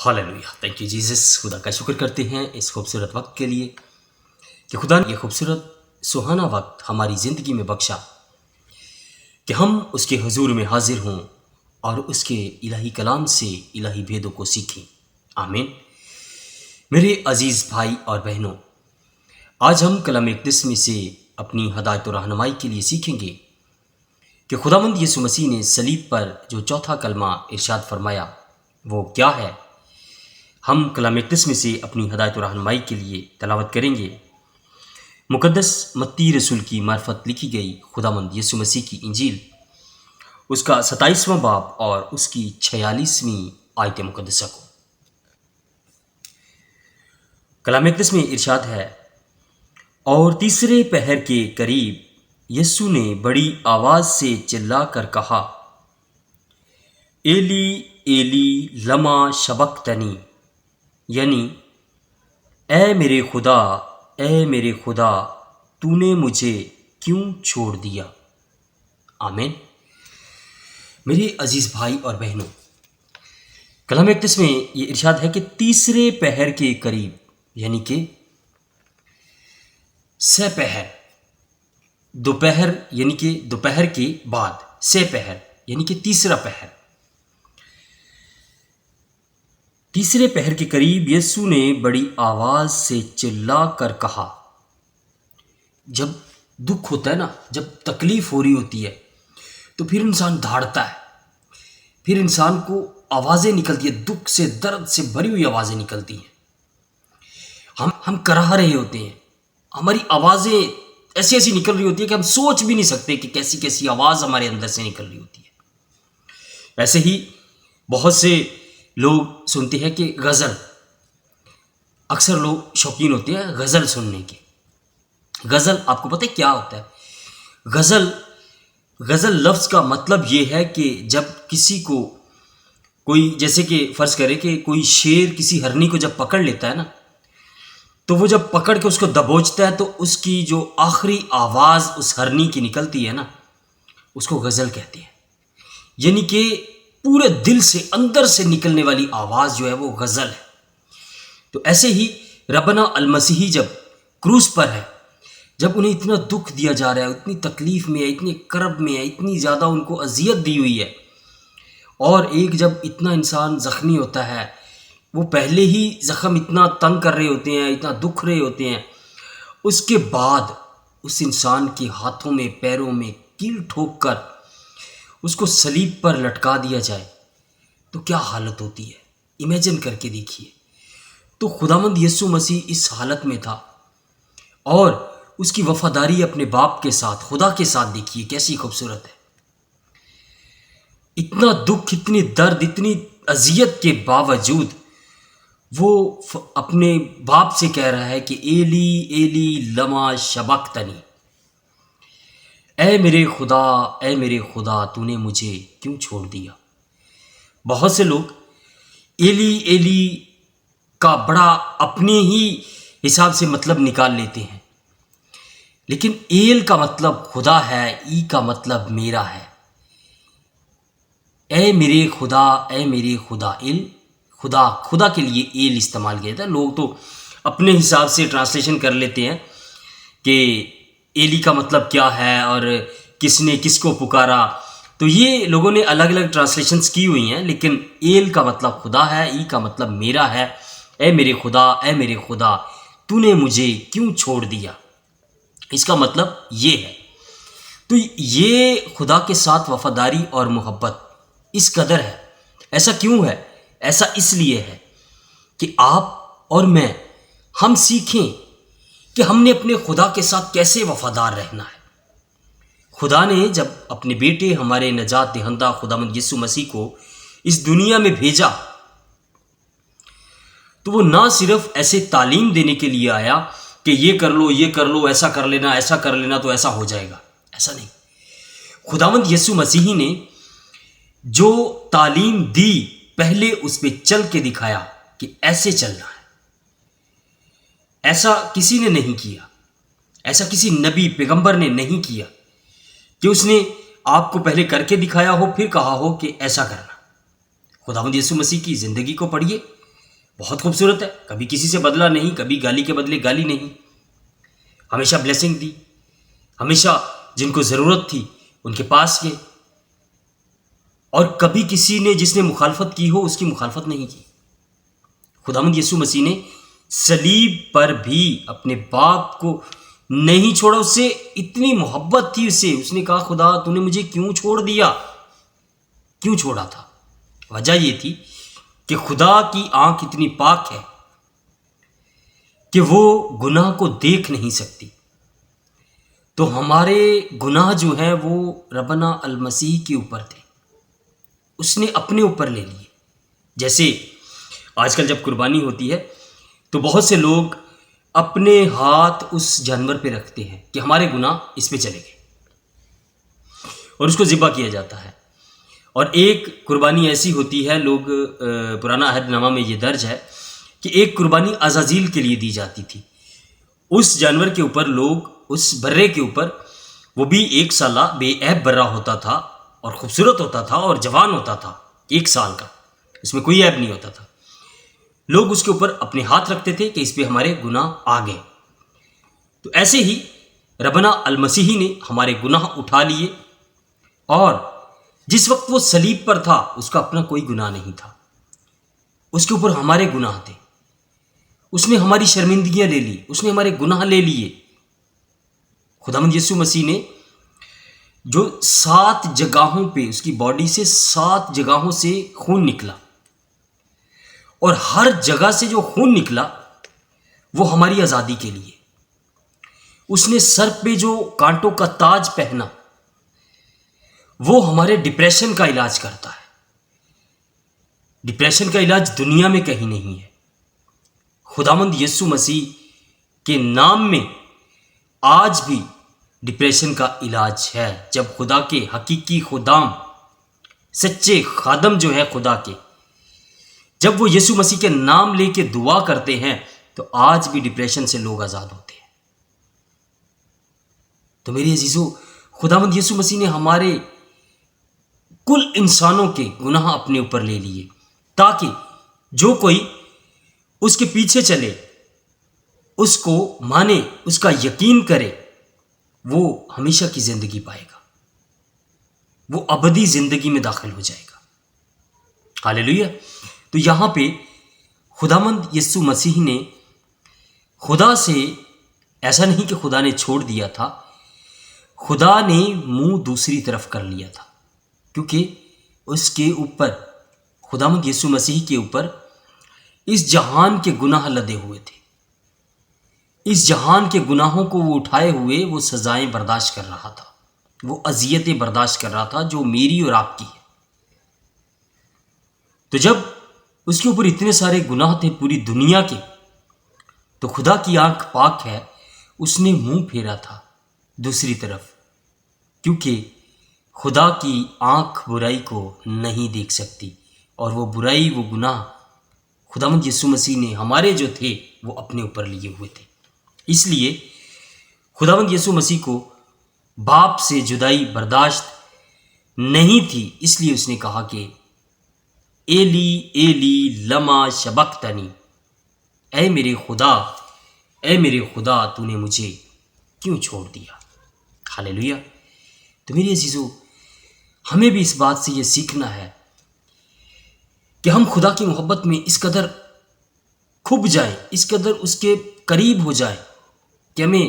Hallelujah, thank you Jesus. خدا کا شکر کرتے ہیں اس خوبصورت وقت کے لیے کہ خدا نے یہ خوبصورت سہانا وقت ہماری زندگی میں بخشا کہ ہم اس کے حضور میں حاضر ہوں اور اس کے الہی کلام سے الہی بھیدوں کو سیکھیں۔ آمین۔ میرے عزیز بھائی اور بہنوں، آج ہم کلام اقدس میں سے اپنی ہدایت و رہنمائی کے لیے سیکھیں گے کہ خداوند یسوع مسیح نے صلیب پر جو چوتھا کلمہ ارشاد فرمایا وہ کیا ہے۔ ہم کلام اقدس میں سے اپنی ہدایت و رہنمائی کے لیے تلاوت کریں گے مقدس متی رسول کی معرفت لکھی گئی خداوند یسوع مسیح کی انجیل، اس کا 27واں باب اور اس کی 46ویں آیت مقدسہ کو۔ کلام اقدس میں ارشاد ہے، اور تیسرے پہر کے قریب یسوع نے بڑی آواز سے چلا کر کہا، ایلی ایلی لما شبقتنی، یعنی اے میرے خدا تو نے مجھے کیوں چھوڑ دیا۔ آمین۔ میرے عزیز بھائی اور بہنوں، کلام اقدس میں یہ ارشاد ہے کہ تیسرے پہر کے قریب، یعنی کہ سہ پہر، دوپہر یعنی کہ دوپہر کے بعد، سہ پہر یعنی کہ تیسرا پہر، تیسرے پہر کے قریب یسوع نے بڑی آواز سے چلا کر کہا۔ جب دکھ ہوتا ہے نا، جب تکلیف ہو رہی ہوتی ہے تو پھر انسان دھاڑتا ہے، پھر انسان کو آوازیں نکلتی ہیں، دکھ سے درد سے بھری ہوئی آوازیں نکلتی ہیں۔ ہم کراہ رہے ہوتے ہیں، ہماری آوازیں ایسی نکل رہی ہوتی ہے کہ ہم سوچ بھی نہیں سکتے کہ کیسی کیسی آواز ہمارے اندر سے نکل رہی ہوتی ہے۔ ایسے ہی بہت سے لوگ سنتے ہیں کہ غزل، اکثر لوگ شوقین ہوتے ہیں غزل سننے کے۔ غزل آپ کو پتہ ہے کیا ہوتا ہے؟ غزل لفظ کا مطلب یہ ہے کہ جب کسی کو کوئی، جیسے کہ فرض کرے کہ کوئی شیر کسی ہرنی کو جب پکڑ لیتا ہے نا، تو وہ جب پکڑ کے اس کو دبوچتا ہے تو اس کی جو آخری آواز اس ہرنی کی نکلتی ہے نا، اس کو غزل کہتے ہیں۔ یعنی کہ پورے دل سے، اندر سے نکلنے والی آواز جو ہے وہ غزل ہے۔ تو ایسے ہی ربنا المسیحی جب کروس پر ہے، جب انہیں اتنا دکھ دیا جا رہا ہے، اتنی تکلیف میں ہے، اتنی کرب میں ہے، اتنی زیادہ ان کو اذیت دی ہوئی ہے، اور ایک جب اتنا انسان زخمی ہوتا ہے، وہ پہلے ہی زخم اتنا تنگ کر رہے ہوتے ہیں، اتنا دکھ رہے ہوتے ہیں، اس کے بعد اس انسان کے ہاتھوں میں پیروں میں کیل ٹھوک کر اس کو صلیب پر لٹکا دیا جائے تو کیا حالت ہوتی ہے، امیجن کر کے دیکھیے۔ تو خداوند یسوع مسیح اس حالت میں تھا، اور اس کی وفاداری اپنے باپ کے ساتھ، خدا کے ساتھ دیکھیے کیسی خوبصورت ہے۔ اتنا دکھ، اتنی درد، اتنی اذیت کے باوجود وہ اپنے باپ سے کہہ رہا ہے کہ ایلی ایلی لما شبقتنی، اے میرے خدا تو نے مجھے کیوں چھوڑ دیا۔ بہت سے لوگ ایلی ایلی کا بڑا اپنے ہی حساب سے مطلب نکال لیتے ہیں، لیکن ایل کا مطلب خدا ہے، ای کا مطلب میرا ہے۔ اے میرے خدا، ایل خدا کے لیے ایل استعمال کیا تھا۔ لوگ تو اپنے حساب سے ٹرانسلیشن کر لیتے ہیں کہ ایلی کا مطلب کیا ہے اور کس نے کس کو پکارا، تو یہ لوگوں نے الگ الگ ٹرانسلیشنز کی ہوئی ہیں، لیکن ایل کا مطلب خدا ہے، ای کا مطلب میرا ہے۔ اے میرے خدا تو نے مجھے کیوں چھوڑ دیا، اس کا مطلب یہ ہے۔ تو یہ خدا کے ساتھ وفاداری اور محبت اس قدر ہے۔ ایسا کیوں ہے؟ ایسا اس لیے ہے کہ آپ اور میں، ہم سیکھیں کہ ہم نے اپنے خدا کے ساتھ کیسے وفادار رہنا ہے۔ خدا نے جب اپنے بیٹے، ہمارے نجات دہندہ خداوند یسوع مسیح کو اس دنیا میں بھیجا، تو وہ نہ صرف ایسے تعلیم دینے کے لیے آیا کہ یہ کر لو، ایسا کر لینا تو ایسا ہو جائے گا، ایسا نہیں۔ خداوند یسوع مسیح نے جو تعلیم دی، پہلے اس پہ چل کے دکھایا کہ ایسے چلنا ہے۔ ایسا کسی نے نہیں کیا، ایسا کسی نبی پیغمبر نے نہیں کیا کہ اس نے آپ کو پہلے کر کے دکھایا ہو پھر کہا ہو کہ ایسا کرنا۔ خداوند یسوع مسیح کی زندگی کو پڑھیے، بہت خوبصورت ہے، کبھی کسی سے بدلہ نہیں، کبھی گالی کے بدلے گالی نہیں، ہمیشہ بلیسنگ دی، ہمیشہ جن کو ضرورت تھی ان کے پاس گئے، اور کبھی کسی نے جس نے مخالفت کی ہو اس کی مخالفت نہیں کی۔ خداوند یسوع مسیح نے صلیب پر بھی اپنے باپ کو نہیں چھوڑا، اس سے اتنی محبت تھی اسے، اس نے کہا خدا تو نے مجھے کیوں چھوڑ دیا؟ کیوں چھوڑا تھا؟ وجہ یہ تھی کہ خدا کی آنکھ اتنی پاک ہے کہ وہ گناہ کو دیکھ نہیں سکتی، تو ہمارے گناہ جو ہیں وہ ربنا المسیح کے اوپر تھے، اس نے اپنے اوپر لے لیے۔ جیسے آج کل جب قربانی ہوتی ہے تو بہت سے لوگ اپنے ہاتھ اس جانور پہ رکھتے ہیں کہ ہمارے گناہ اس پہ چلے گئے، اور اس کو ذبح کیا جاتا ہے۔ اور ایک قربانی ایسی ہوتی ہے، لوگ پرانا عہد نامہ میں یہ درج ہے کہ ایک قربانی عزازیل کے لیے دی جاتی تھی، اس جانور کے اوپر لوگ، اس برے کے اوپر، وہ بھی 1 سالہ بے عیب برا ہوتا تھا اور خوبصورت ہوتا تھا اور جوان ہوتا تھا، 1 سال کا، اس میں کوئی عیب نہیں ہوتا تھا، لوگ اس کے اوپر اپنے ہاتھ رکھتے تھے کہ اس پہ ہمارے گناہ آ گئے۔ تو ایسے ہی ربنا المسیح نے ہمارے گناہ اٹھا لیے، اور جس وقت وہ صلیب پر تھا اس کا اپنا کوئی گناہ نہیں تھا، اس کے اوپر ہمارے گناہ تھے، اس نے ہماری شرمندگیاں لے لی، اس نے ہمارے گناہ لے لیے۔ خداوند یسوع مسیح نے جو 7 جگہوں پہ، اس کی باڈی سے 7 جگہوں سے خون نکلا، اور ہر جگہ سے جو خون نکلا وہ ہماری آزادی کے لیے۔ اس نے سر پہ جو کانٹوں کا تاج پہنا وہ ہمارے ڈپریشن کا علاج کرتا ہے۔ ڈپریشن کا علاج دنیا میں کہیں نہیں ہے، خداوند یسوع مسیح کے نام میں آج بھی ڈپریشن کا علاج ہے۔ جب خدا کے حقیقی خدام، سچے خادم جو ہے خدا کے، جب وہ یسوع مسیح کے نام لے کے دعا کرتے ہیں تو آج بھی ڈپریشن سے لوگ آزاد ہوتے ہیں۔ تو میری عزیزو، خداوند یسوع مسیح نے ہمارے کل انسانوں کے گناہ اپنے اوپر لے لیے، تاکہ جو کوئی اس کے پیچھے چلے، اس کو مانے، اس کا یقین کرے، وہ ہمیشہ کی زندگی پائے گا، وہ ابدی زندگی میں داخل ہو جائے گا۔ ہاللیلویہ۔ تو یہاں پہ خداوند یسوع مسیح نے خدا سے، ایسا نہیں کہ خدا نے چھوڑ دیا تھا، خدا نے منہ دوسری طرف کر لیا تھا، کیونکہ اس کے اوپر، خداوند یسوع مسیح کے اوپر اس جہان کے گناہ لدے ہوئے تھے، اس جہان کے گناہوں کو وہ اٹھائے ہوئے وہ سزائیں برداشت کر رہا تھا، وہ اذیتیں برداشت کر رہا تھا جو میری اور آپ کی ہے۔ تو جب اس کے اوپر اتنے سارے گناہ تھے پوری دنیا کے، تو خدا کی آنکھ پاک ہے، اس نے منہ پھیرا تھا دوسری طرف، کیونکہ خدا کی آنکھ برائی کو نہیں دیکھ سکتی، اور وہ برائی، وہ گناہ خداوند یسوع مسیح نے ہمارے جو تھے وہ اپنے اوپر لیے ہوئے تھے۔ اس لیے خداوند یسوع مسیح کو باپ سے جدائی برداشت نہیں تھی، اس لیے اس نے کہا کہ ایلی ایلی لما شبقتنی، اے میرے خدا تو نے مجھے کیوں چھوڑ دیا؟ ہاللیلویہ۔ تو میری عزیزو، ہمیں بھی اس بات سے یہ سیکھنا ہے کہ ہم خدا کی محبت میں اس قدر کھب جائیں، اس قدر اس کے قریب ہو جائیں کہ ہمیں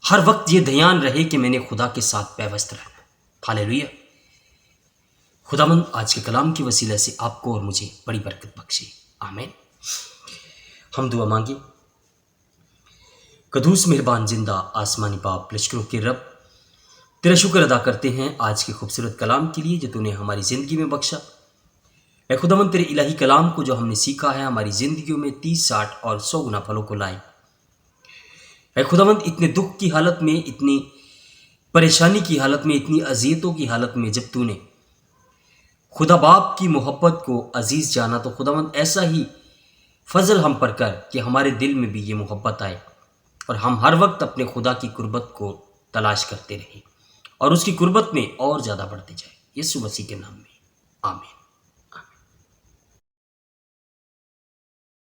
ہر وقت یہ دھیان رہے کہ میں نے خدا کے ساتھ پیوست رہنا ہے۔ ہاللیلویہ۔ خداوند آج کے کلام کے وسیلہ سے آپ کو اور مجھے بڑی برکت بخشے، آمین۔ ہم دعا مانگیں۔ قدوس مہربان زندہ آسمانی باپ، لشکروں کے رب، تیرا شکر ادا کرتے ہیں آج کے خوبصورت کلام کے لیے جو تو نے ہماری زندگی میں بخشا۔ اے خداوند، تیرے الہی کلام کو جو ہم نے سیکھا ہے ہماری زندگیوں میں 30، 60 اور 100 گنا پھلوں کو لائے۔ اے خداوند، اتنے دکھ کی حالت میں، اتنی پریشانی کی حالت میں، اتنی اذیتوں کی حالت میں جب تو نے خدا باپ کی محبت کو عزیز جانا، تو خداوند ایسا ہی فضل ہم پر کر کہ ہمارے دل میں بھی یہ محبت آئے، اور ہم ہر وقت اپنے خدا کی قربت کو تلاش کرتے رہیں، اور اس کی قربت میں اور زیادہ بڑھتے جائیں، یسوع مسیح کے نام میں، آمین۔